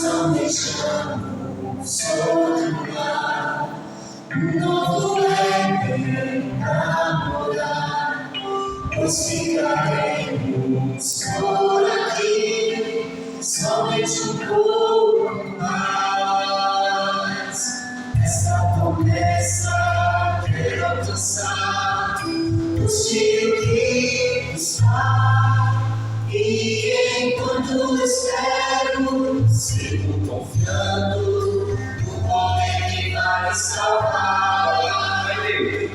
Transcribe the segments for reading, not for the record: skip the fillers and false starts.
almejamos outro um novo Éden pra morar, pois ficaremos por aqui somente um pouco mais. Essa promessa quero alcançar, os filhos que buscar, e enquanto espero, sigo confiando no homem que vai salvar.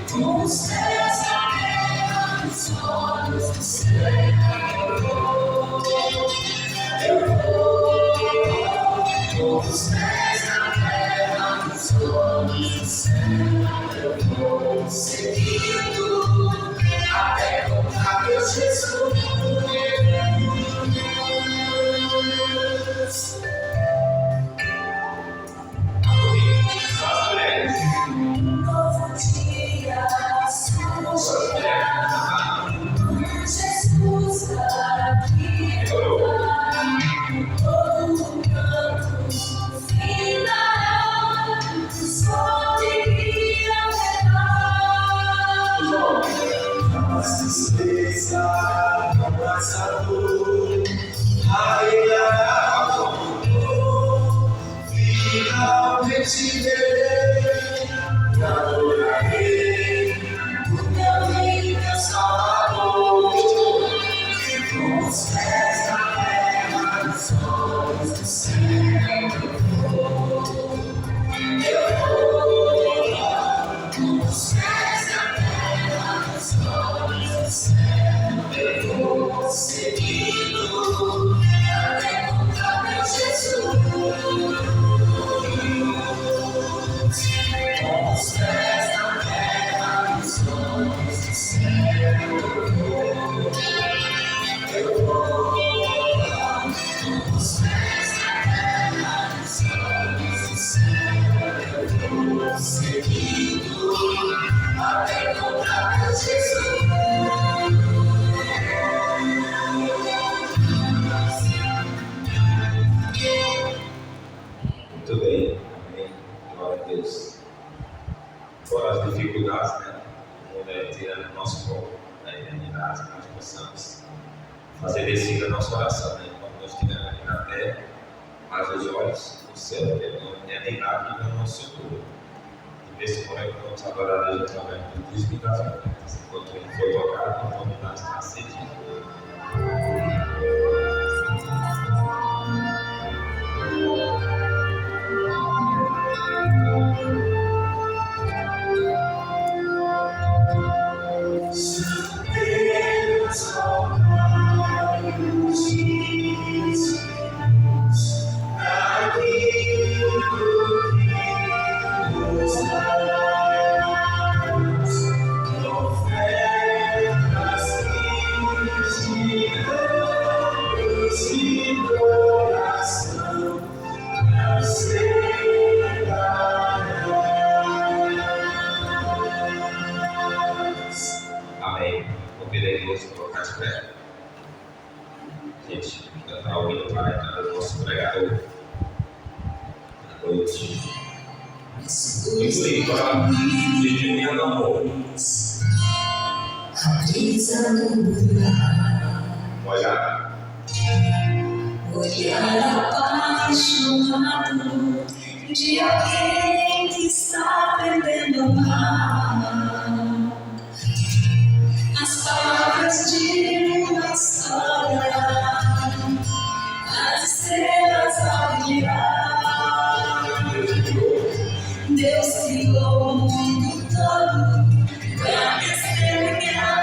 Com os pés na terra, os olhos no céu, eu vou. Com os pés na terra, os olhos no céu, eu vou seguindo até encontrar meu Jesus. Jesus aqui todo canto final, só alegria levar. Mas tristeza, mais a dor, ainda voltou, finalmente verei e adorarei o meu rei, meu Salvador. Com os pés na terra, os olhos no céu, eu vou. Com os pés na terra, os olhos no céu, eu vou seguindo até encontrar meu Jesus. Com os pés na terra, os olhos no céu, eu vou. Com os pés na terra, os olhos no céu, eu vou seguindo até encontrar meu Jesus. Muito bem, amém. Glória a Deus. Fora as dificuldades, né? O mundo é tirando o nosso foco da eternidade, que nós possamos fazer descida a nossa oração, né? Quando nós estivermos aqui na terra, mas os olhos no céu, não é nem nada que vem ao nosso socorro. E nesse momento vamos adorar a Deus através do disco das ofertas. Enquanto ele for tocado, nós vamos estar cedidos. Amém. Convido a igreja a colocar de pé. Gente, cantar o hino para a entrada do nosso pregador. Boa noite. Muito lindo, de minha amor. Olhar. Olhar apaixonado de alguém que está perdendo a amar. As palavras de uma história, as estrelas a brilhar. Deus criou o mundo todo para testemunhar.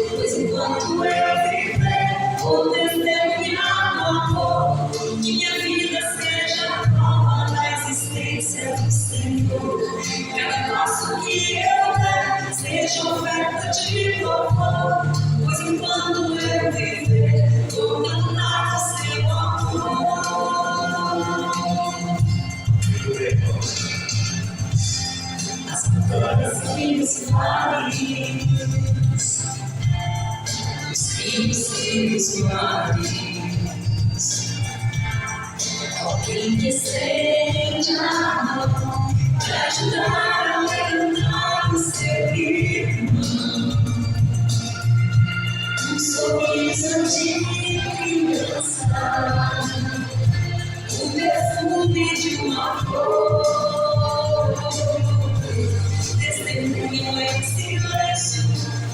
Pois enquanto eu viver, vou testemunhar o amor, que minha vida seja a prova da existência do Senhor. Cada passo que eu der seja oferta de louvor, pois enquanto eu viver, vou cantar o seu amor. As cantoras que os filhos dos mares. Alguém que estende a mão para ajudar a levantar o seu irmão. Um sorriso de criança, o perfume de uma flor, testemunho em silêncio,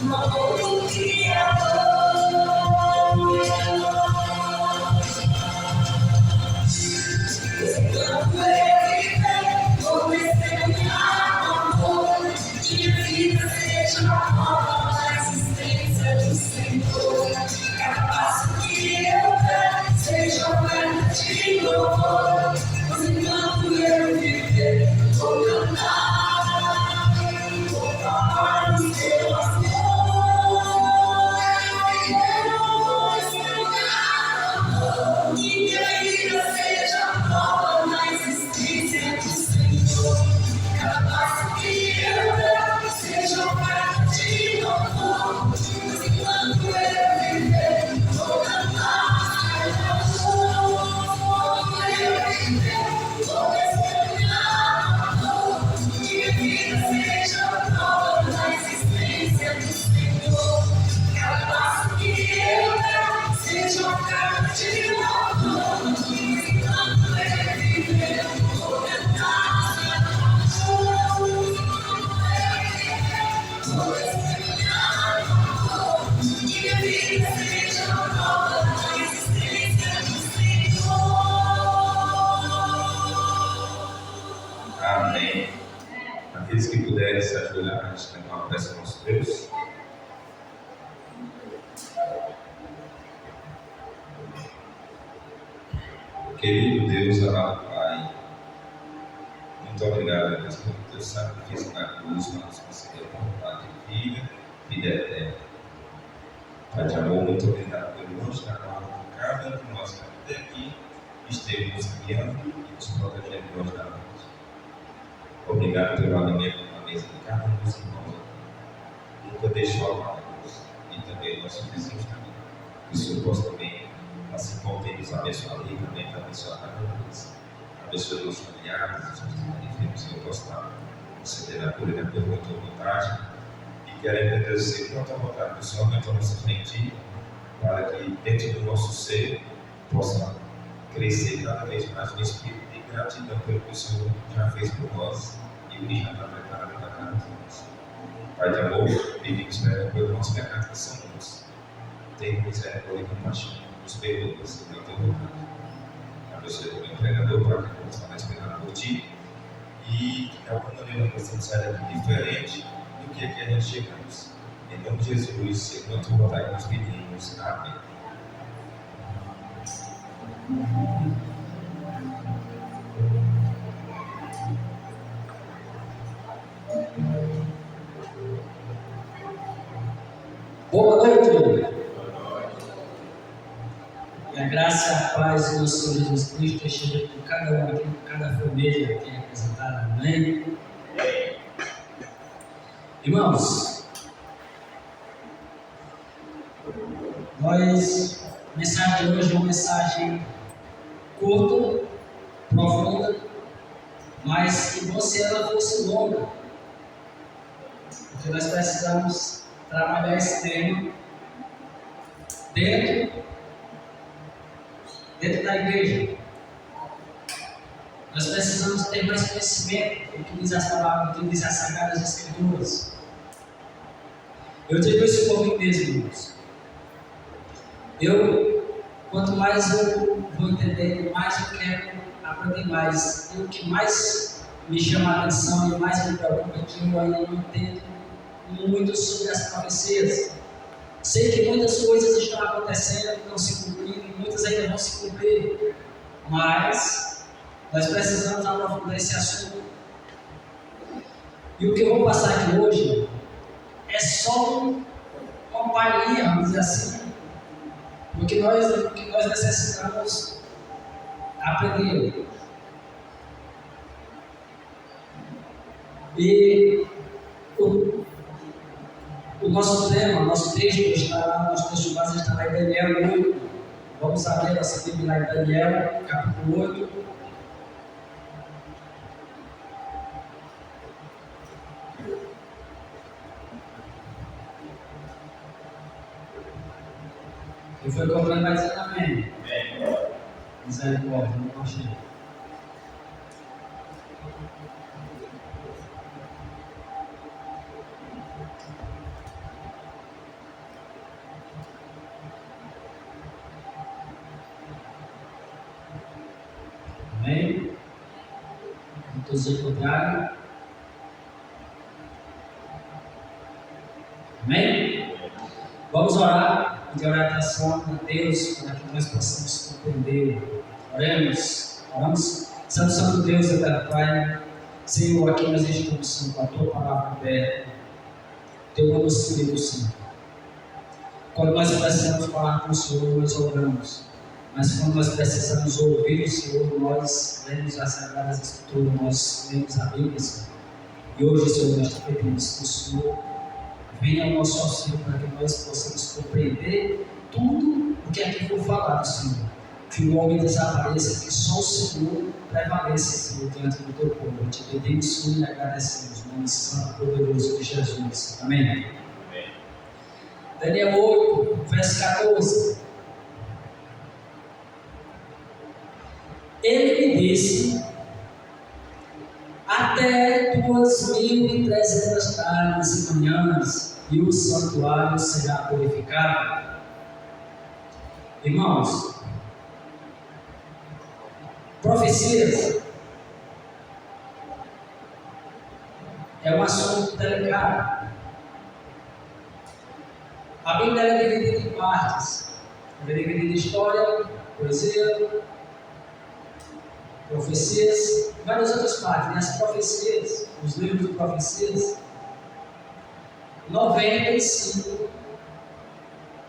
um amor do Criador. Quando ele vem, vou testemunhar o amor, minha vida seja nova na existência do Senhor. Cada passo que eu der seja oferta de louvor, pois enquanto eu viver, vou cantar, vou falar do seu amor. Minha vida seja nova na existência do Senhor. Cada passo que eu der seja oferta de louvor, pois enquanto eu viver, vou cantar. Enquanto eu viver, vou testemunhar amor. Minha vida seja nova na existência do Senhor. Cada passo que eu der seja oferta de louvor, pois enquanto eu viver, vou cantar. Vou testemunhar amor. Minha vida seja nova na existência do Senhor. Amém. Aqueles que puderem se ajoelhar, a gente tem uma prece ao nosso Deus. Querido Deus, amado Pai, muito obrigado, Deus, pelo teu sacrifício na cruz para nos conceder a vontade de vida eterna. Pai de amor, muito obrigado pelo anjo da guarda de cada um de nós que até aqui esteve nos guiando e nos protegendo hoje da noite. Obrigado pelo alimento na mesa de cada um dos irmãos. Nunca deixou a mão, e também nossos vizinhos também. Que o Senhor possa também, assim como tem nos abençoado ricamente, abençoar cada um deles. Abençoe os familiares, os enfermos, que o Senhor possa conceder a cura da tua vontade. E querendo agradecer quanto a vontade do Senhor aumentou a nossa frente, para que dentro do nosso ser possa crescer cada vez mais no espírito de gratidão pelo que o Senhor já fez por nós e o que já está preparado para cada um de nós. Pai de amor, pedimos perdão pelos nossos pecados que são muitos. Tenha misericórdia e compaixão, nos perdoa, segundo a tua vontade. Abençoe o meu pregador para que possa mais esperar por ti e que de alguma maneira nós possamos sair daqui diferente do que aqui a gente chegamos. Em nome de Jesus, segundo a tua vontade, nós pedimos. Amém. Boa noite. E a graça e a paz do nosso Senhor Jesus Cristo esteja com cada um aqui, com cada família aqui representada. Amém? Irmãos, a mensagem de hoje é uma mensagem curta, profunda, mas que bom se ela fosse longa, porque nós precisamos trabalhar esse tema dentro da igreja. Nós precisamos ter mais conhecimento do que diz as palavras, do que diz as Sagradas Escrituras. Eu digo isso por mim mesmo, irmãos. Quanto mais eu vou entender, mais eu quero aprender mais. E o que mais me chama a atenção e mais me preocupa é que eu ainda não entendo muito sobre as profecias. Sei que muitas coisas estão acontecendo, estão se cumprindo, e muitas ainda vão se cumprir, mas nós precisamos aprofundar esse assunto. E o que eu vou passar aqui hoje é só uma palhinha, vamos dizer assim, do que nós necessitamos aprender. O nosso tema, nosso texto está lá, nosso texto base está lá em Daniel 8. Vamos abrir essa Bíblia lá em Daniel, capítulo 8. Quem foi comprando vai dizer amém. Misericórdia, não achei. Amém? Não todos encontraram? Amém? Vamos orar, pedir orientação a Deus para que nós possamos compreender. Oremos. Santo Deus, eterno Pai, Senhor, aqui nós estamos, Senhor, com a Tua palavra aberta, Teu nome Espírito, Senhor. Quando nós precisamos falar com o Senhor, nós oramos. Mas quando nós precisamos ouvir o Senhor, nós lemos as Sagradas Escrituras, nós lemos a Bíblia, Senhor. E hoje, Senhor, nós te pedimos que o Senhor venha ao nosso auxílio para que nós possamos compreender tudo o que aqui foi falado, Senhor. Que o homem desapareça, que só o Senhor prevaleça, Senhor, diante do Teu povo. Te pedimos, Senhor, e agradecemos. No nome santo e poderoso de Jesus. Amém. Amém. Daniel 8, verso 14. Ele me disse: até 2.300 tardes e manhãs, e o santuário será purificado. Irmãos, profecias é um assunto delicado. A Bíblia é dividida em partes. É dividida em história, poesia, profecias e várias outras partes. As profecias, os livros de profecias, 95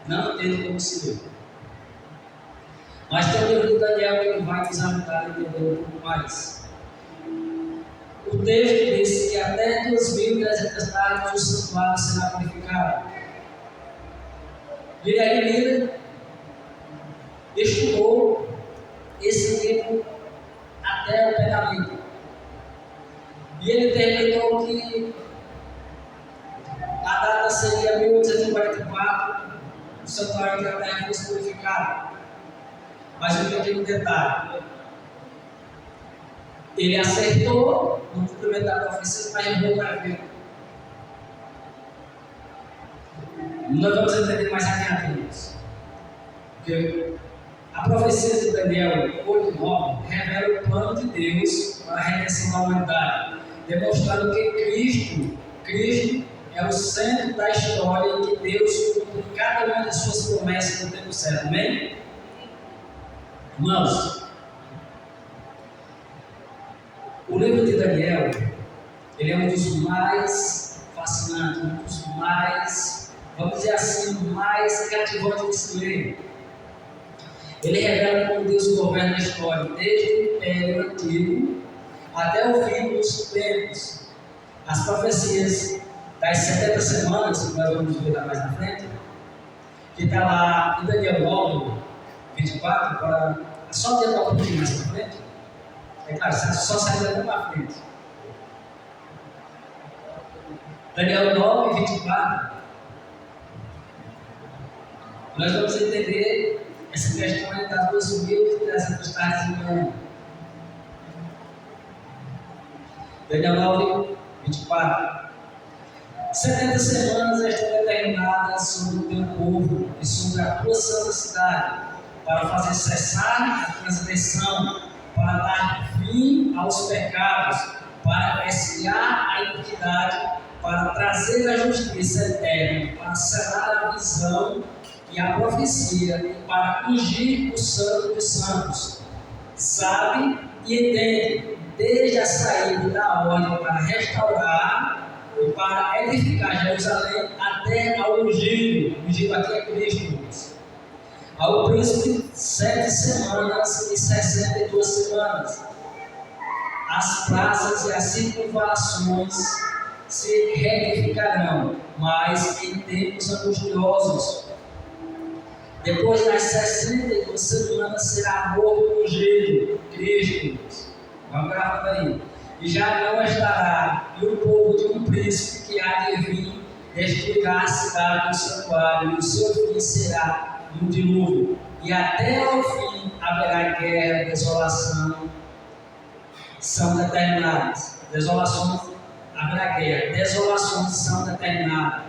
não tem como se ler. Mas tem o livro de Daniel que vai nos ajudar a entender um pouco mais. O texto diz que até 2.300 tardes o santuário será purificado. Guilherme Miller estudou esse livro até o pegamento. E ele terminou que a data seria 1844, o santuário da terra fosse purificado. Mas eu entendi um detalhe. Ele acertou no cumprimento da profecia, mas errou para ver. Nós vamos entender mais adiante isso. Porque a profecia de Daniel 8:9 revela o plano de Deus para a redenção da humanidade, demonstrando que Cristo é o centro da história em que Deus cumpre cada uma das suas promessas no tempo certo. Amém? Irmãos, o livro de Daniel, ele é um dos mais fascinantes, um dos mais, vamos dizer assim, mais cativantes de se ler. Ele revela como Deus governa a história, desde o Império Antigo até o fim dos tempos. As profecias das 70 semanas, que nós vamos ver lá mais na frente, que está lá em Daniel 9, 24, para só adiantar um pouquinho mais para frente. É claro, só sai daqui para frente. Daniel 9, 24. Nós vamos entender essa questão das 2.300 tardes e manhã. Daniel 9, 24. 70 semanas estão determinadas sobre o teu povo e sobre a tua santa cidade, para fazer cessar a transgressão, para dar fim aos pecados, para expiar a iniquidade, para trazer a justiça eterna, para selar a visão e a profecia, e para ungir o santo dos santos. Sabe e entende, desde a saída da ordem para restaurar e para edificar Jerusalém até ao ungido aqui é Cristo, ao príncipe 7 semanas e 62 semanas, as praças e as circunvalações se retificarão, mas em tempos angustiosos. Depois das 62 semanas será morto o ungido, Cristo. Vamos gravando aí. E já não estará, e o povo de um príncipe que há de vir destruirá a cidade do santuário, e o seu fim será um dilúvio. E até ao fim haverá guerra, desolação, são determinadas. Desolações, haverá guerra, desolações são determinadas.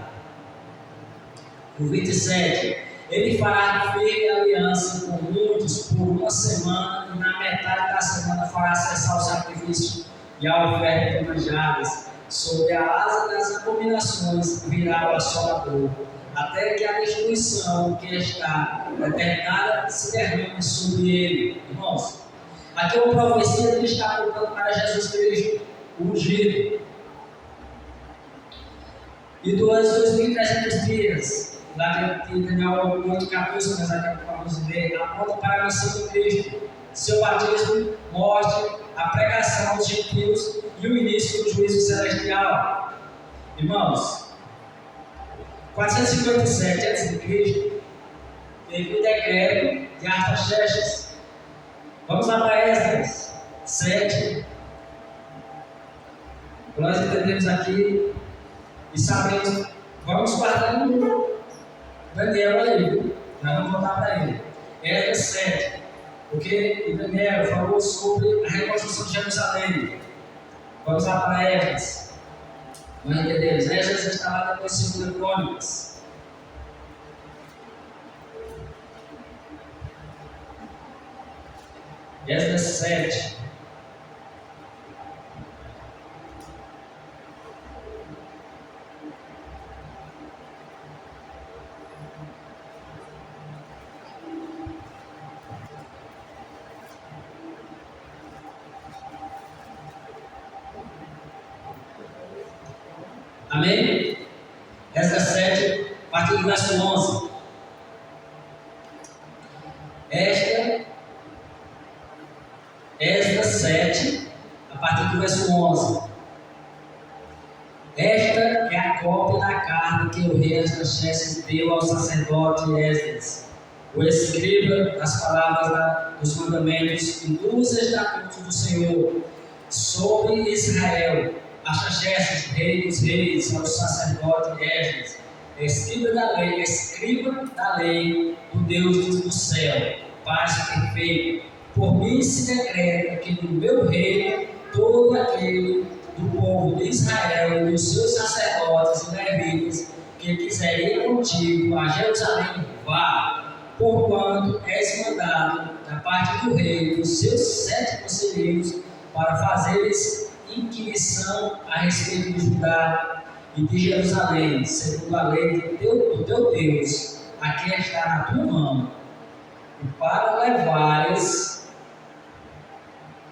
O 27. Ele fará firme aliança com muitos por uma semana, e na metade da semana fará cessar o sacrifício e a oferta de manjares. Sobre a asa das abominações virá o assolador, até que a destruição que está determinada se derrame sobre ele. Irmãos, aqui é uma profecia que está apontando para Jesus Cristo, o ungido. E durante 2.300 dias, lá de Daniel 8,14, mas aqui vamos ler, aponta para a missão de Cristo, seu batismo, morte, a pregação aos gentios e o início do juízo celestial. Irmãos, 457 a.C., teve o decreto de Artaxerxes. Vamos lá para Esdras 7. Nós entendemos aqui e sabemos, vamos guardando Daniel aí, nós vamos voltar para ele. Esdras 7. Porque Daniel falou sobre a reconstrução de Jerusalém. Vamos lá para Esdras. Nós entendemos. Esdras está lá depois de 2 Crônicas. Esdras 7. Amém? Esdras 7, a partir do verso 11. Esdras 7, a partir do verso 11. Esta é a cópia da carta que o rei Artaxerxes deu ao sacerdote Esdras, o escriba das palavras dos mandamentos e dos estatutos do Senhor sobre Israel. Artaxerxes, rei dos reis, ao sacerdote Esdras, escriba da lei do Deus do céu, paz perfeita. Por mim se decreta que no meu reino todo aquele do povo de Israel e dos seus sacerdotes e levitas que quiser ir contigo a Jerusalém, vá, porquanto és mandado da parte do rei dos seus 7 conselheiros para fazeres inquisição a respeito de Judá e de Jerusalém, segundo a lei do teu Deus, aqui está na tua mão, e para levares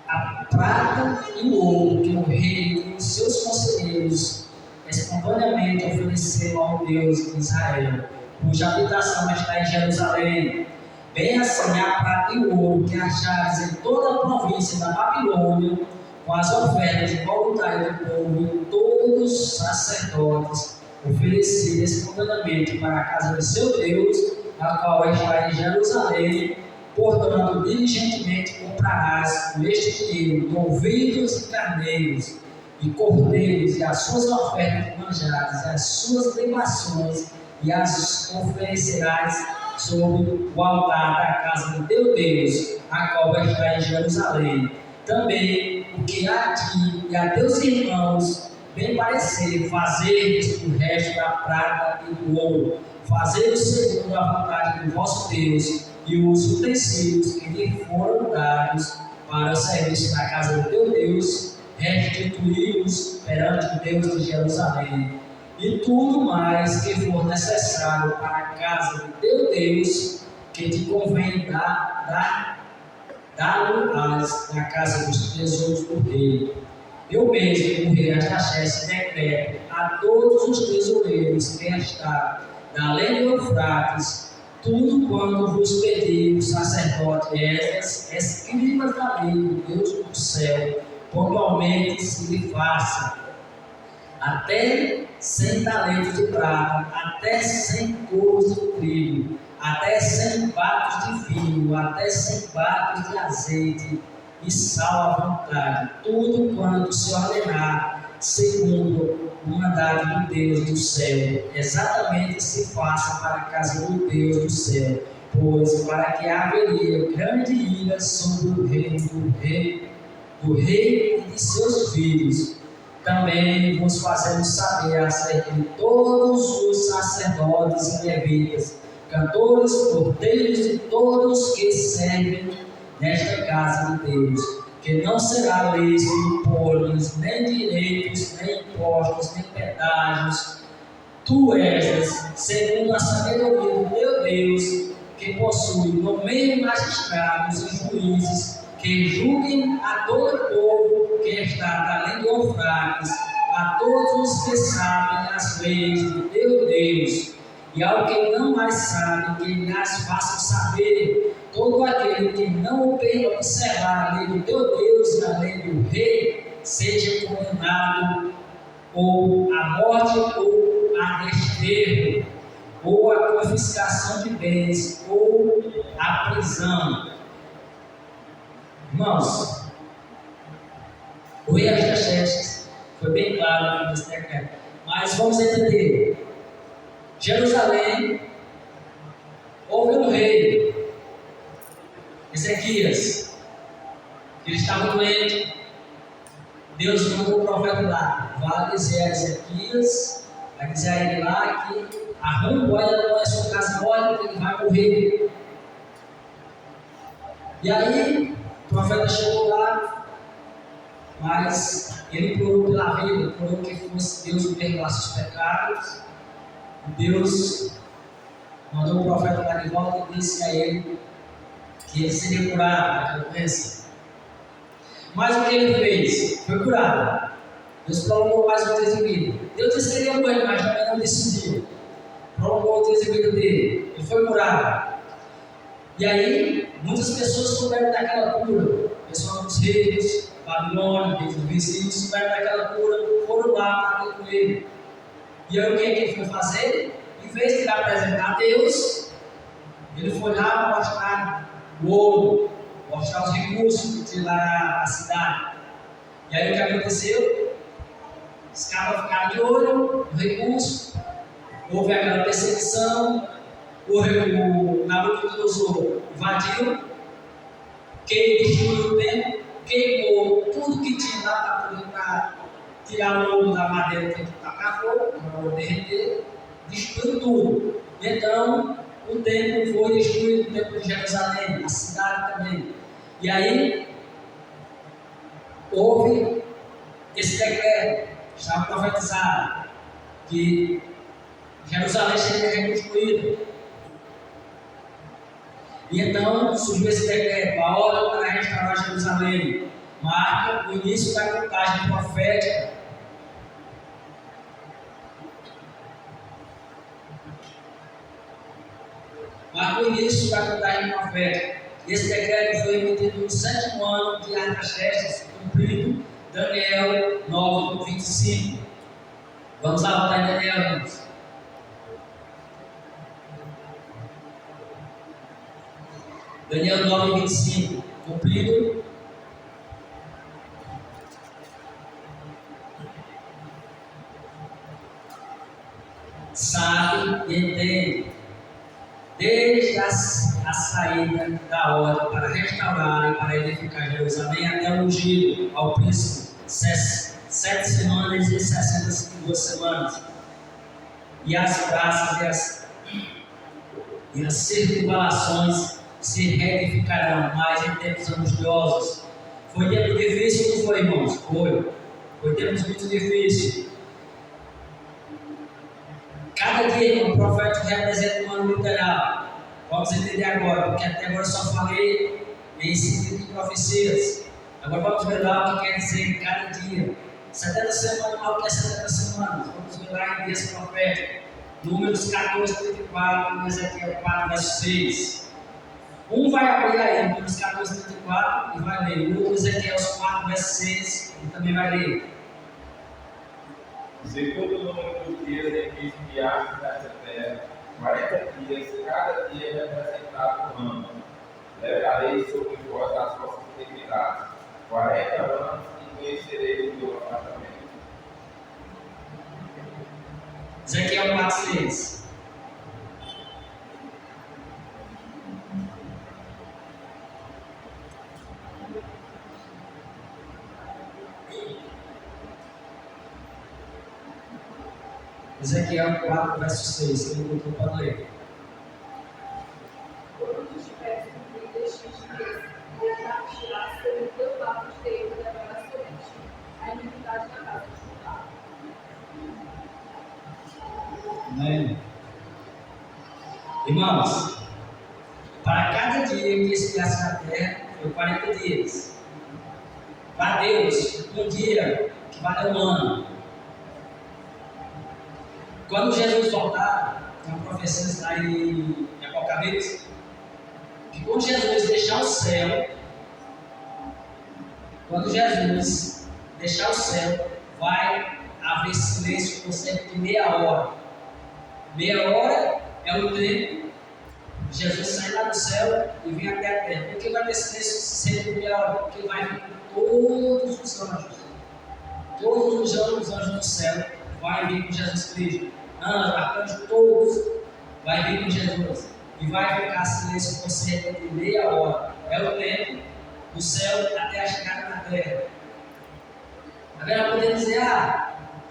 a prata e o ouro que o rei e os seus conselheiros espontaneamente ofereceram ao Deus de Israel, cuja habitação está em Jerusalém. Bem assim a prata e o ouro que achares em toda a província da Babilônia, com as ofertas voluntárias do povo e todos os sacerdotes oferecidos espontaneamente para a casa de seu Deus, a qual está em Jerusalém. Portanto, diligentemente comprarás com este dinheiro novilhos e carneiros e cordeiros, e as suas ofertas de manjares, e as suas libações, e as oferecerás sobre o altar da casa de teu Deus, a qual está em Jerusalém. Também o que a ti e a teus irmãos bem parecer, fazer o resto da prata e do ouro, fazer segundo a vontade do vosso Deus, e os utensílios que lhe foram dados para o serviço da casa do teu Deus, restituí-os perante o Deus de Jerusalém. E tudo mais que for necessário para a casa do teu Deus, que te convém dá-lo-ás na casa dos tesouros do rei. Eu mesmo, o rei Artaxerxes, decreto a todos os tesoureiros que está da além do Eufrates, tudo quanto vos pedir o sacerdote Esdras, escribas da lei do Deus do céu, pontualmente se lhe faça. até 100 talentos de prata, até 100 couros de trigo, até 100 batos de vinho, até 100 batos de azeite e sal à vontade, tudo quanto se ordenar, segundo o mandado do Deus do céu, exatamente se faça para a casa do Deus do céu, pois para que haveria grande ira sobre o reino do rei e de seus filhos. Também vos fazemos saber acerca de todos os sacerdotes e levitas, cantores, porteiros e todos que servem nesta casa de Deus, que não será lícito impor-lhes nem direitos, nem impostos, nem pedágios. Tu és, segundo a sabedoria do teu Deus, que possui no meio magistrados e juízes, que julguem a todo o povo que está além de Eufrates, a todos os que sabem as leis de teu Deus, e ao que não mais sabe, que lhes façam saber. Todo aquele que não observar a lei do teu Deus e a lei do rei, seja condenado ou à morte, ou a desterro, ou a confiscação de bens, ou a prisão. Irmãos, o rei Artaxerxes foi bem claro nesse decreto, mas vamos entender. Jerusalém, houve um rei, Ezequias, que ele estava doente. Deus mandou o profeta lá, vai dizer a Ezequias, vai dizer a ele lá que arruma o óleo da sua casa, olha que ele vai morrer. E aí, o profeta chegou lá, mas ele implorou pela vida, implorou que fosse Deus o perdoasse os pecados. Deus mandou o profeta lá de volta e disse a ele que ele seria curado daquela doença. Mas o que ele fez? Foi curado. Deus prolongou mais um dia de vida. Deus disse que ele ia morrer, mas também não decidiu. Prolongou o dia de vida dele. Ele foi curado. E aí, muitas pessoas souberam daquela cura. Pessoal dos reis, Babilônia, reis do vizinho, souberam daquela cura, foram lá para com ele. E aí o que ele foi fazer? Em vez de apresentar a Deus, ele foi lá mostrar o ouro, mostrar os recursos de lá a cidade. E aí o que aconteceu? Os caras ficaram de olho no recurso, houve aquela perseguição, o Nabucodonosor invadiu, destruiu o templo, queimou tudo que tinha lá para tirar o ouro da madeira, tem que tacar fogo, para o ouro derreter, destruiu tudo. Então, o templo foi destruído, o templo de Jerusalém, a cidade também. E aí, houve esse decreto, estava profetizado, que Jerusalém seria reconstruída. E então surgiu esse decreto, a hora para restaurar Jerusalém, marca o início da contagem profética. Marca o início da contagem profética. Esse decreto foi emitido no 7º ano de Artaxerxes, cumprido, Daniel 9:25. Vamos lá voltar em Daniel, irmãos. Daniel 9:25, cumprido. Sabe e entende, desde a saída da ordem para restaurar e para edificar Jerusalém até o ungido ao príncipe, 7 semanas e 62 semanas. E as praças e as circunvalações se reedificarão, mas em tempos angustiosos. Foi tempo difícil, não foi, irmãos? Foi tempos muito difíceis. Cada dia, irmão, o profeta representa um ano literal. Vamos entender agora, porque até agora eu só falei em sentido de profecias. Agora vamos ver lá o que quer dizer cada dia. 70 semanas, o que é 70 semanas? Vamos ver lá em dias proféticos. Números 14:34, Ezequiel 4:6. Um vai abrir aí, Números 14:34 e vai ler. O outro, Ezequiel 4:6, e também vai ler. Segundo o número dos dias em que espiaste nessa terra, 40 dias, cada dia representado um ano. Levarei sobre vós as vossas iniquidades, 40 anos, e conhecereis o meu apartamento. Ezequiel 4:6. Ezequiel 4, verso 6. Quem botou para ler? Quando estiveres cumprido estes dias, e achar-te-ás pelo teu lado direito, levarás sobre ti a iniquidade da casa de Judá. Amém. Irmãos, para cada dia que espiasse na terra, foi 40 dias. Para Deus, um dia que vale um ano. Quando Jesus voltar, tem uma profecia está em Apocalipse, que quando Jesus deixar o céu, vai haver silêncio por cerca de meia hora. Meia hora é o tempo de Jesus sair lá do céu e vir até a terra. Por que vai ter silêncio cerca de meia hora? Porque vai vir todos os anjos. Todos os anjos do céu vai vir com Jesus Cristo. Anjos, arcanjos, todos vai vir com Jesus. E vai ficar silêncio por cerca de meia hora. É o tempo do céu até a chegada na terra. Agora poder dizer,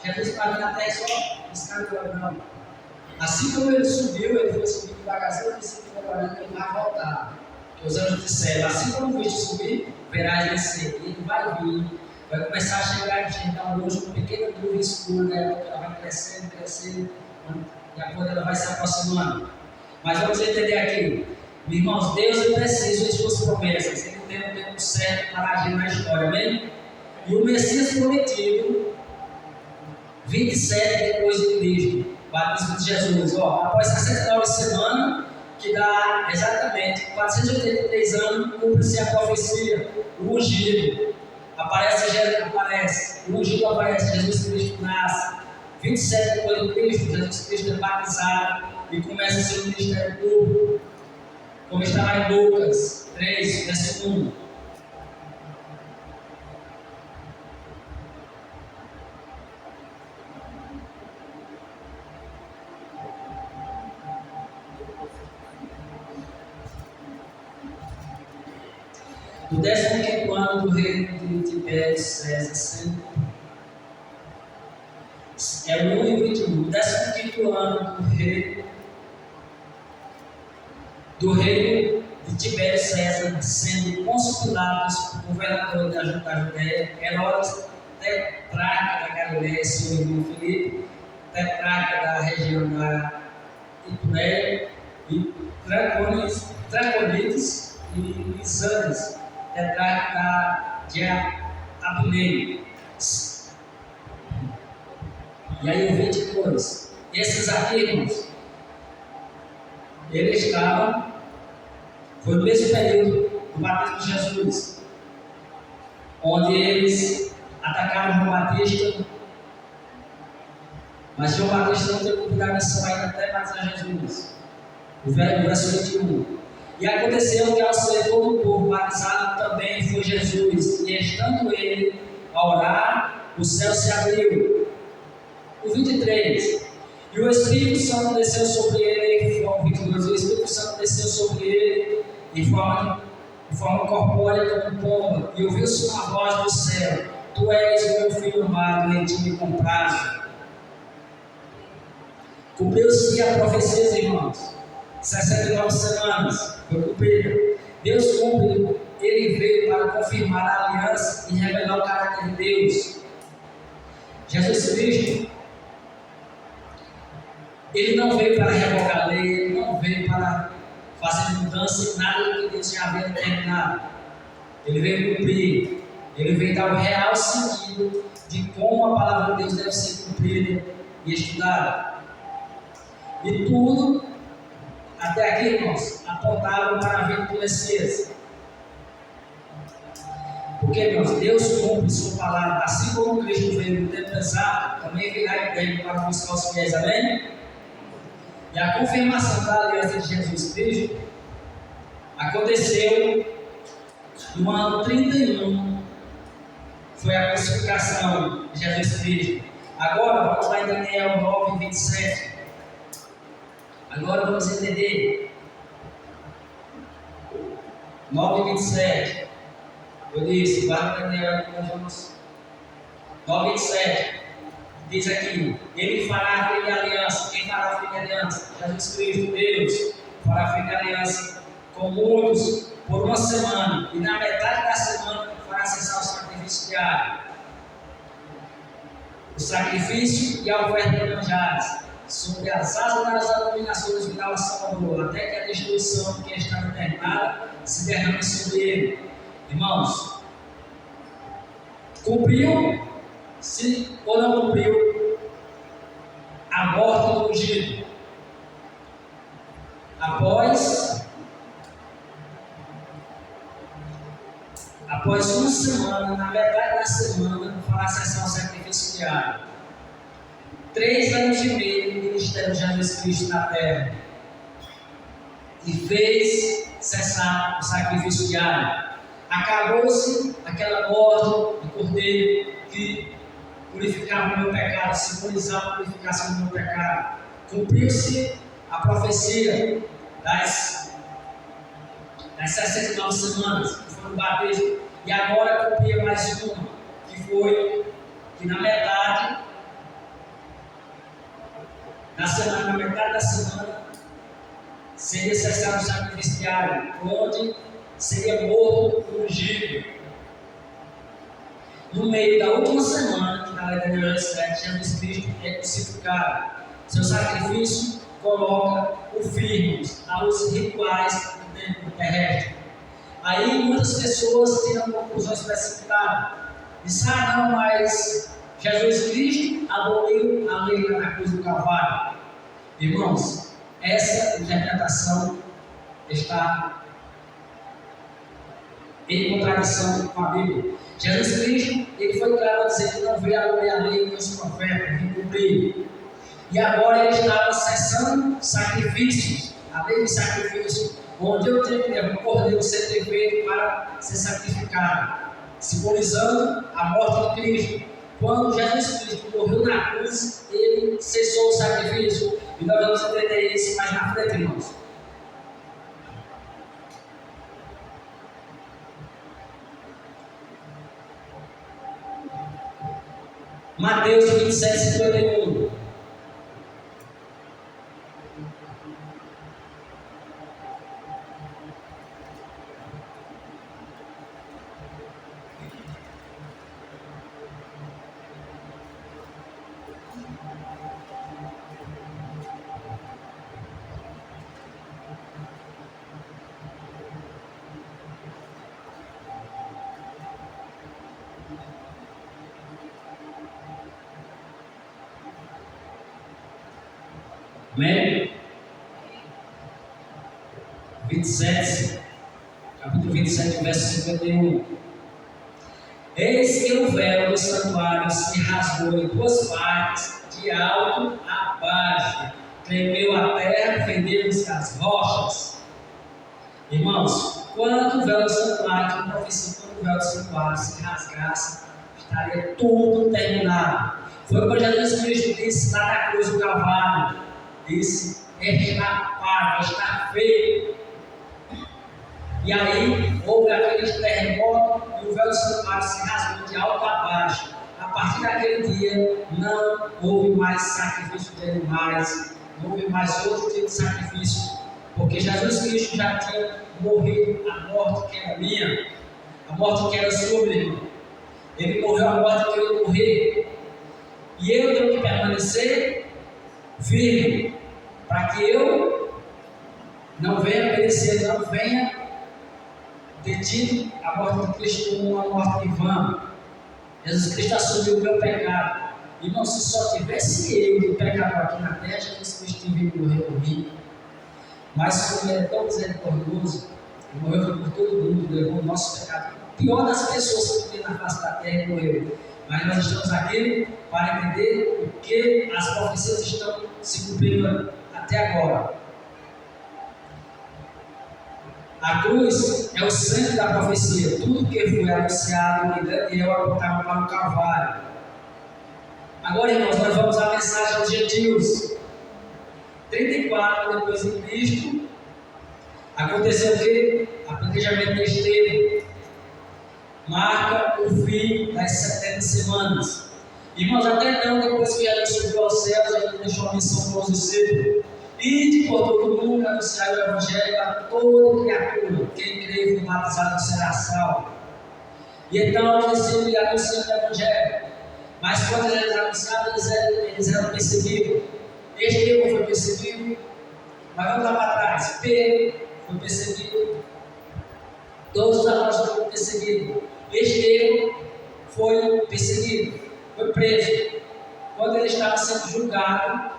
Jesus vai vir na terra só escreveu, não. Assim como ele subiu, ele foi subir devagarzinho, ele vai voltar. Que os anjos disseram, assim como viste subir, verás descer. E ele vai vir, vai começar a chegar longe, uma pequena nuvem escura, né? Ela vai crescendo, e a coisa ela vai se aproximando. Mas vamos entender aqui, irmãos, Deus é preciso em suas promessas, ele tem o tempo certo para agir na história, amém? E o Messias prometido, 27 depois de Cristo, batismo de Jesus, após 69 semanas, que dá exatamente 483 anos, cumpre-se a profecia, o ungido, o ungido aparece, Jesus Cristo nasce, 27 depois de Cristo, Jesus Cristo é batizado e começa o seu ministério público, como está lá em Lucas 3, verso 1. No 15º ano do reino de Tibério César, é o 1 e 21, no 15º ano do reino de Tibério César, sendo Pôncio governador da Judéia, Herodes, tetrarca da Galiléia, seu irmão Filipe, tetrarca da região da Itureia, e Traconites e Lisanes, tetrarca de Abileio. E aí o 22. Esses aqui, irmãos, eles estavam, foi no mesmo período do batismo de Jesus, onde eles atacaram João Batista, mas João Batista não teve cumprido a missão ainda até batizar Jesus. O verso 21. E aconteceu que ao ser todo o povo batizado também foi Jesus, e estando ele a orar, o céu se abriu. O 23. E o Espírito Santo desceu sobre ele, o 22. O Espírito Santo desceu sobre ele de forma corpórea como pomba, e ouviu-se uma voz do céu: Tu és o meu filho amado, em ti me comprazo. Cumpriu-se a profecia, irmãos. 69 semanas foi cumprida. Deus cumpre, ele veio para confirmar a aliança e revelar o caráter de Deus. Jesus Cristo, ele não veio para revogar a lei, ele não veio para fazer mudança em nada do que Deus já havia determinado. Ele veio cumprir, ele veio dar o real sentido de como a palavra de Deus deve ser cumprida e estudada. E tudo, até aqui, irmãos, apontava para a vinda do Messias. Porque, irmãos, Deus cumpre sua palavra, assim como Cristo veio no tempo exato, também virá em tempo para buscar os fiéis, amém? E a confirmação da aliança de Jesus Cristo aconteceu no ano 31, foi a crucificação de Jesus Cristo. Agora, vamos lá em Daniel 9, 27. Agora vamos entender. 9, 27. Eu disse, guarda Daniel, nós vamos. 9, 27. Diz aqui: Ele fará firme aliança. Quem fará firme aliança? Jesus Cristo, Deus, fará firme aliança com muitos por uma semana. E na metade da semana fará cessar o sacrifício diário. O sacrifício e a oferta de manjares. Sobre as asas das abominações virá o Salvador, até que a destruição que está determinada se derrame sobre ele. Irmãos, cumpriu, se ou não cumpriu, a morte do ungido. Após uma semana, na metade da semana, fará cessar o sacrifício diário. 3 anos e meio de ministério de Jesus Cristo na terra, e fez cessar o sacrifício diário. Acabou-se aquela morte do cordeiro que purificava o meu pecado, simbolizava a purificação do meu pecado. Cumpriu-se a profecia das 69 semanas, que foi o batismo, e agora cumpria mais uma, que foi que na metade da semana, seria cessado o sacrifício diário, onde seria morto o ungido. No meio da última semana, que na Daniel 7, Jesus Cristo é crucificado. Seu sacrifício coloca o firmes aos rituais do templo terrestre. Aí muitas pessoas tiram conclusões precipitadas. Dizem, não, mas Jesus Cristo aboliu a lei na cruz do Calvário. Irmãos, essa interpretação está em contradição com a Bíblia. Jesus Cristo, ele foi claro a dizer que não veio abolir a lei e os profetas, vim cumprir. E agora ele estava cessando sacrifícios, a lei de sacrifício, onde eu tenho que levar um cordeiro ser perfeito para ser sacrificado, simbolizando a morte de Cristo. Quando Jesus Cristo morreu na cruz, ele cessou o sacrifício. E nós vamos entender isso mais na frente, irmãos. Mateus 27, 51. Amém? 27, capítulo 27, verso 51. Eis que o véu do santuário se rasgou em 2 partes, de alto a baixo. Tremeu a terra, fenderam-se as rochas. Irmãos, quando o véu do santuário, que profecia, quando o véu do santuário se rasgasse, estaria tudo terminado. Foi quando Jesus Cristo disse lá na cruz do Calvário, disse, está pago, está feito. E aí houve aquele terremoto e o véu do santuário se rasgou de alto a baixo. A partir daquele dia não houve mais sacrifício de animais, não houve mais outro tipo de sacrifício, porque Jesus Cristo já tinha morrido a morte que era minha, a morte que era sua, meu irmão. Ele morreu a morte que eu ia morrer, e eu tenho que permanecer firme, para que eu não venha perecer, não venha ter tido a morte de Cristo como uma morte em vão. Jesus Cristo assumiu o meu pecado. Irmão, se só tivesse eu de pecador aqui na terra, Jesus Cristo tinha vindo morrer por mim. Mas como Ele é tão misericordioso, Ele morreu foi por todo mundo, levou o nosso pecado. O pior das pessoas que tem na face da terra morreu. Mas nós estamos aqui para entender o que as profecias estão se cumprindo até agora. A cruz é o centro da profecia. Tudo que foi anunciado em Daniel apontava para o Calvário. Agora, irmãos, nós vamos à mensagem aos gentios. 34 depois de Cristo, aconteceu o que? Apedrejamento de Estevão. Marca o fim das 70 semanas. Irmãos, até então, depois que Jesus subiu aos céus, ele deixou a missão para os discípulos. Ide por todo mundo, anunciar o Evangelho a toda criatura. Quem crê e foi batizado será salvo. E então os discípulos anunciam o Evangelho. Mas quando eles anunciaram, eles eram perseguidos. Estevão foi perseguido. Mas vamos lá para trás. Pedro foi perseguido. Todos os apóstolos foram perseguidos. Estevão foi perseguido. Foi preso. Quando ele estava sendo julgado,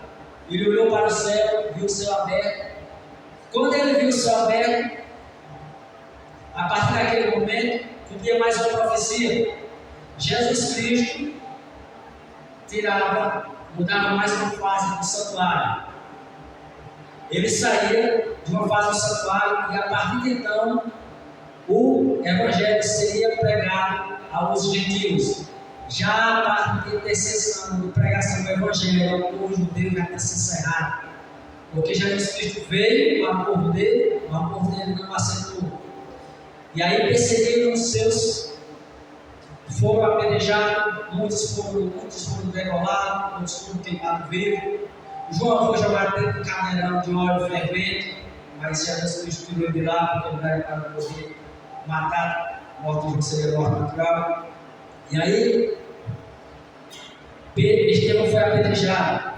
ele olhou para o céu, viu o céu aberto. Quando ele viu o céu aberto, a partir daquele momento, cumpria mais uma profecia. Jesus Cristo mudava mais uma fase do santuário. Ele saía de uma fase do santuário e a partir de então, o Evangelho seria pregado aos gentios. Já a parte de intercessão, de pregação do Evangelho ao povo judeu já tinha se encerrado. Porque Jesus Cristo veio para o povo dele, mas o povo dele não aceitou. E aí perseguiram os seus, foram apedrejados, muitos foram degolados, muitos foram queimados vivos. João foi jogado dentro do cadeirão de óleo fervente, mas Jesus Cristo tirou ele de lá, porque ele não era para poder matar, morte de seria morte natural. E aí, Estevão foi apedrejado.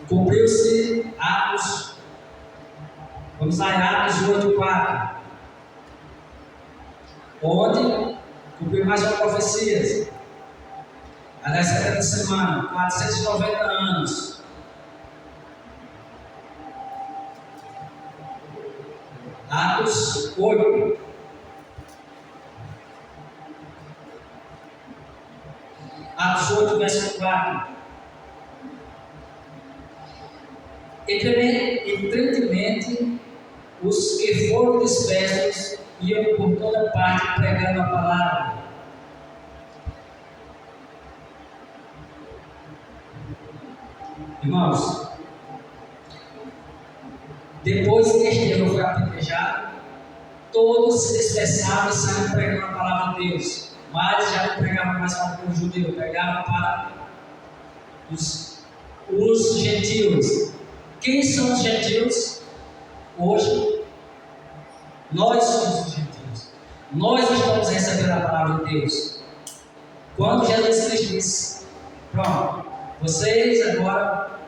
Cumpriu-se Atos, vamos lá em Atos 8:4, onde cumpriu mais uma profecia. A das 70 semanas, 490 anos. Atos 8. Atos 8, verso 4. Entretanto, os que foram dispersos iam por toda parte pregando a palavra. Irmãos, depois que Estevão foi apedrejado, todos se dispersavam e saíram pregando a palavra de Deus. Mas já não pregavam mais para o povo judeu, pregavam para os gentios. Quem são os gentios? Hoje, nós somos os gentios. Nós estamos recebendo a palavra de Deus. Quando Jesus Cristo disse: pronto, vocês agora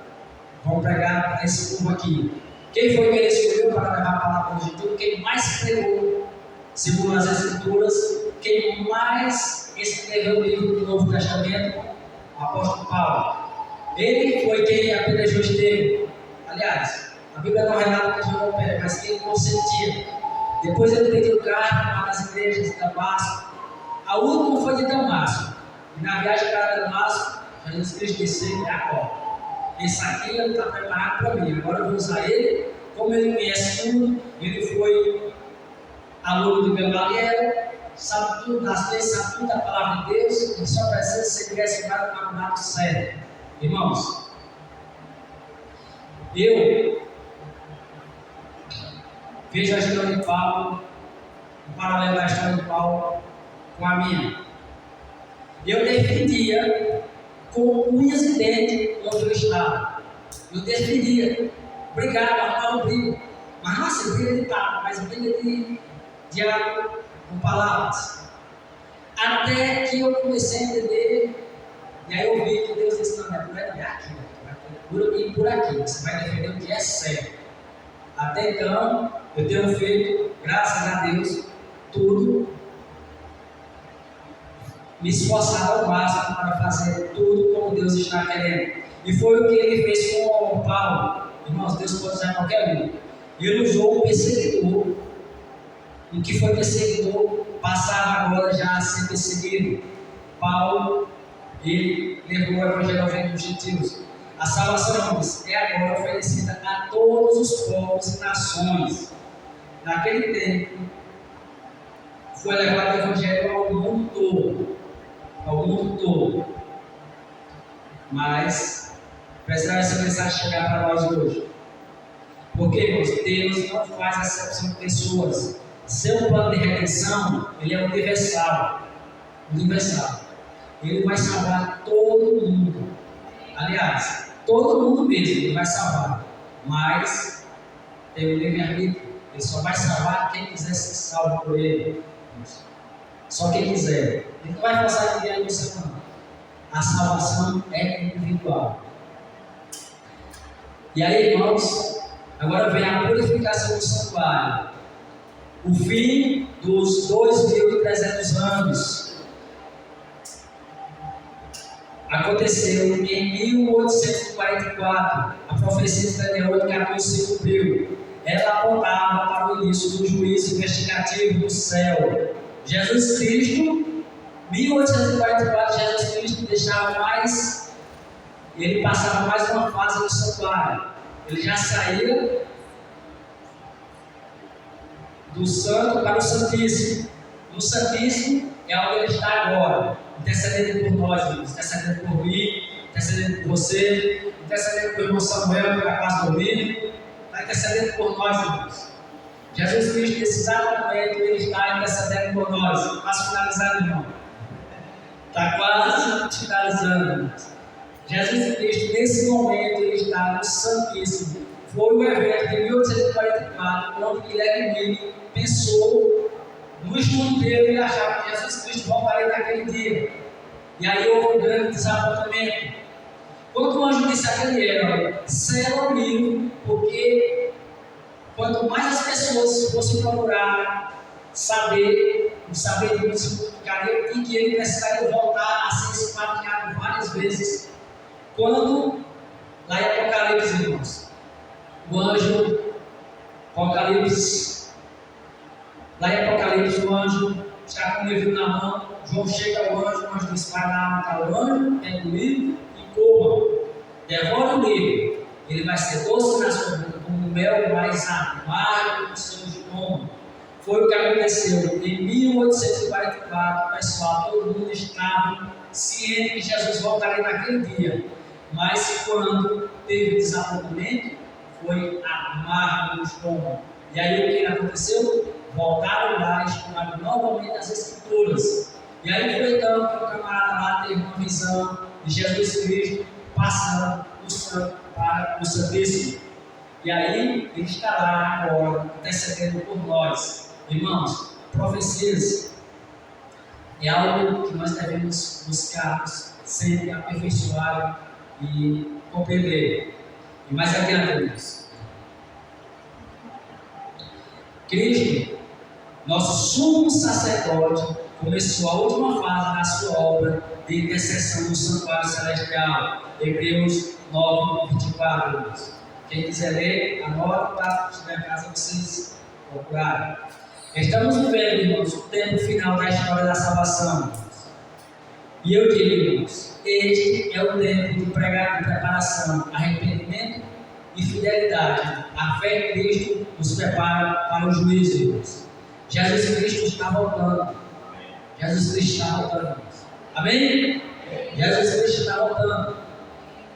vão pregar para esse povo aqui. Quem foi que ele escolheu para levar a palavra para os gentios? Quem mais pregou, segundo as Escrituras, quem mais escreveu o livro do Novo Testamento? O apóstolo Paulo. Ele foi quem apedrejou Estevão. Aliás, a Bíblia não relata que jogou o pé, mas quem consentia. Depois ele pediu carta para as igrejas de Damasco. A última foi de Damasco. E na viagem para Damasco, Jesus Cristo disse: agora, esse aqui ele está preparado para mim. Agora eu vou usar ele. Como ele conhece tudo, ele foi aluno de Gamaliel, sabe tudo das leis, sabe tudo da palavra de Deus. Ele só precisa ser direcionado para o lado certo. Irmãos, eu vejo a história de Paulo, o paralelo da história de Paulo com a minha. Eu defendia com unhas e dentes onde eu estava. Eu defendia, brigava, arrumava briga. Mas não assim, briga de papo, mas briga de diálogo com palavras. Até que eu comecei a entender, e aí eu vi que Deus disse: não, não é aqui, por aqui, você vai defender o que é certo. Até então, eu tenho feito, graças a Deus, tudo, me esforçado ao máximo para fazer tudo como Deus está querendo. E foi o que ele fez com o Paulo. Irmãos, Deus pode usar qualquer um. Ele usou o perseguidor. O que foi perseguidor passava agora já a ser perseguido. Paulo, ele levou o evangelho aos gentios. A salvação, irmãos, é agora oferecida a todos os povos e nações. Naquele tempo, foi levado o evangelho ao mundo todo. Ao mundo todo. Mas, precisava essa mensagem chegar para nós hoje. Porque, irmãos, Deus não faz acepção de pessoas. Seu plano de redenção, ele é universal. Universal. Ele vai salvar todo mundo. Aliás, todo mundo mesmo, ele vai salvar. Mas, tem o livre-arbítrio. Ele só vai salvar quem quiser ser salvo por ele. Só quem quiser. Ele não vai passar ninguém no seu não. A salvação é individual. E aí, irmãos, agora vem a purificação do santuário. O fim dos 2.300 anos aconteceu em 1844. A profecia de Daniel 8,14 se cumpriu. Ela apontava para o início do juízo investigativo do céu. Jesus Cristo, 1844, Jesus Cristo deixava mais, ele passava mais uma fase no santuário. Ele já saía do santo para o santíssimo. No santíssimo é onde ele está agora, intercedendo por nós, irmãos, intercedendo por mim, intercedendo por você, intercedendo por irmão Samuel, que está quase dormindo, está intercedendo por nós, irmãos. Jesus Cristo, nesse exato momento, ele está intercedendo por nós. Quase finalizando, irmão. Está quase finalizando, irmãos. Jesus Cristo, nesse momento, ele está no Santíssimo. Foi o evento de 1844, onde Guilherme Mille pensou, no estudo dele, ele achava que Jesus Cristo voltaria naquele dia. E aí houve um grande desapontamento. Quando o anjo disse a Daniel, sela o livro, porque quanto mais as pessoas fossem procurar saber, o saber de Deus multiplicaria e que ele precisaria voltar a ser espateado várias vezes. Quando, lá em Apocalipse, irmãos, o anjo, Apocalipse, lá em Apocalipse, o anjo está com o livro na mão, João chega ao anjo, o anjo diz: vai lá matar o anjo, pega o livro e corra, devora o livro, ele vai ser doce na sua boca, como o mel mais amargo do seu estômago. Foi o que aconteceu em 1844, pessoal, todo mundo estava ciente que Jesus voltaria naquele dia, mas quando teve desapontamento, foi amargo no estômago. E aí o que aconteceu? Voltaram lá e estudaram novamente as Escrituras. E aí foi então que o camarada lá teve uma visão de Jesus Cristo passando do santo para o Santíssimo. E aí ele está lá agora, intercedendo por nós. Irmãos, profecias é algo que nós devemos buscar sempre aperfeiçoar e compreender. E mais adiante, irmãos, Cristo, nosso sumo sacerdote, começou a última fase da sua obra de intercessão no santuário celestial. Hebreus 9, 24. Irmãos. Quem quiser ler, anota, se estiver em casa, vocês procurarem. Estamos vivendo, irmãos, o tempo final da história da salvação. E eu digo, irmãos, este é o tempo de pregar de preparação, arrependimento e fidelidade. A fé em Cristo nos prepara para o juízo, irmãos. Jesus Cristo está voltando. Jesus Cristo está voltando, irmãos. Amém? Jesus Cristo está voltando.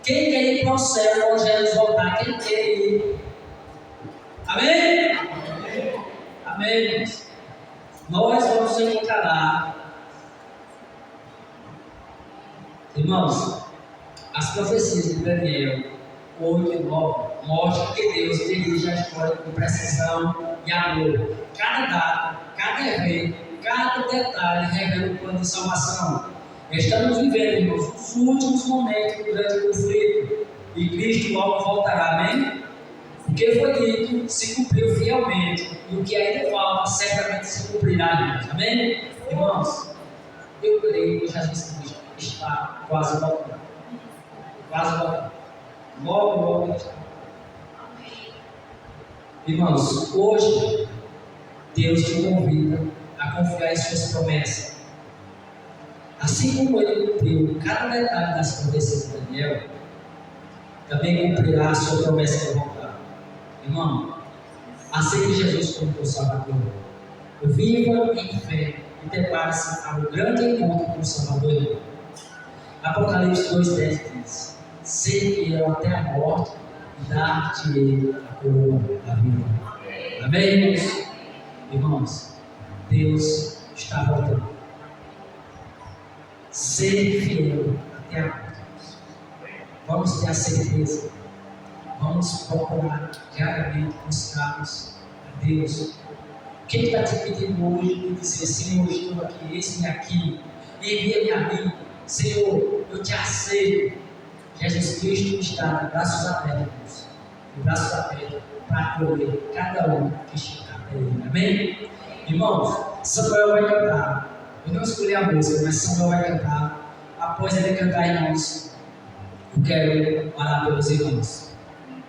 Quem quer ir para o céu quando Jesus voltar? Quem quer ir? Amém? Amém, irmãos. Nós vamos nos encontrar lá. Irmãos, as profecias de Daniel 8 e 9 mostram que Deus dirige a história com precisão e amor. Cada data, cada evento, cada detalhe revela o plano de salvação. Estamos vivendo, irmãos, os últimos momentos do grande conflito e Cristo logo voltará, amém? O que foi dito se cumpriu fielmente e o que ainda falta certamente se cumprirá, irmãos, amém? Irmãos, eu creio que Jesus Cristo está quase voltando. Quase voltando. Logo, logo ele está. Irmãos, hoje Deus te convida a confiar em suas promessas. Assim como Ele cumpriu cada detalhe das profecias de Daniel, também cumprirá a sua promessa de voltar. Irmão, aceite Jesus como teu Salvador. Viva em fé e prepare-se ao grande encontro com o Salvador, irmão. Apocalipse 2,10 diz: ser fiel até a morte e dar-te-ei a coroa da vida. Amém, irmãos? Irmãos, Deus está voltando. Ser fiel até a morte. Vamos ter a certeza. Vamos procurar diariamente buscarmos a Deus. Quem está te pedindo hoje e dizer: Senhor, estou aqui, eis-me aqui, envia-me a mim. Senhor, eu te aceito. Jesus Cristo está de braços abertos, para acolher cada um que chegar até Ele. Amém? Irmãos, Samuel vai cantar. Eu não escolhi a música, mas Samuel vai cantar. Após ele cantar, irmãos, eu quero orar pelos irmãos.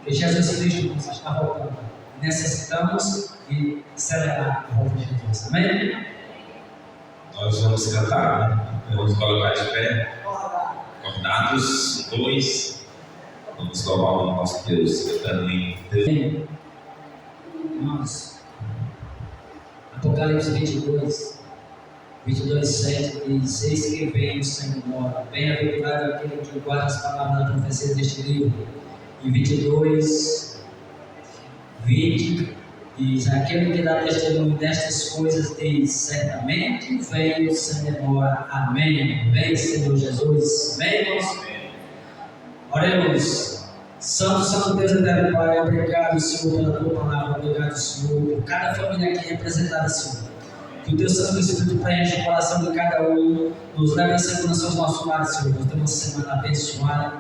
Que Jesus Cristo, irmãos, está voltando. Necessitamos de celebrar a volta de Jesus. Amém? Nós vamos cantar, né? Vamos colocar de pé. Acordados, 2. Vamos louvar o nosso Deus, cantando em Deus. Irmãos, Apocalipse 22:7 diz: eis que vem o Senhor mora, bem-aventurado aquele que guarda as palavras da profecia deste livro. E 22:20 diz: aquele que dá testemunho destas coisas diz: certamente veio sem demora. Amém. Vem, Senhor Jesus. Amém, irmãos? Oremos. Santo, Santo Deus eterno Pai, obrigado, Senhor, pela tua palavra. Obrigado, Senhor, por cada família aqui representada, Senhor. Que o teu Santo Espírito preencha o coração de cada um, nos leve em segurança aos nossos lares, Senhor. Nós temos uma semana abençoada,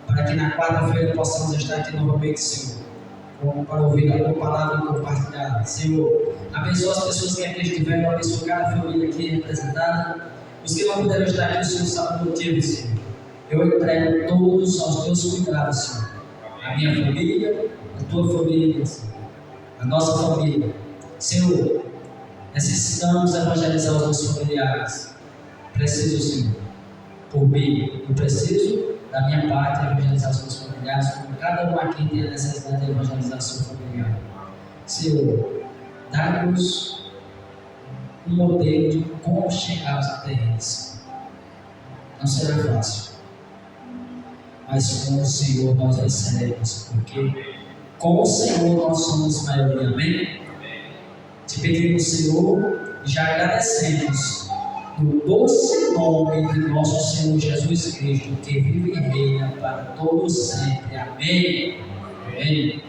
para que na quarta-feira possamos estar aqui novamente, Senhor, para ouvir a tua palavra e compartilhar. Senhor, abençoa as pessoas que aqui estiveram, abençoa cada família aqui representada. Os que não puderam estar aqui, o Senhor sabe o motivo, Senhor. Eu entrego todos aos teus cuidados, Senhor. A minha família, a tua família, Senhor. A nossa família. Senhor, necessitamos evangelizar os nossos familiares. Preciso, Senhor, por mim, eu preciso da minha parte evangelizar os meus familiares, como cada um aqui tem a necessidade de evangelizar o seu familiar. Senhor, dá-nos um modelo de como chegarmos até eles. Não será fácil, mas com o Senhor nós venceremos, porque com o Senhor nós somos maioria. Amém? Te pedimos, Senhor, e já agradecemos no doce nome de nosso Senhor Jesus Cristo, que vive e reina para todos sempre. Amém. Amém.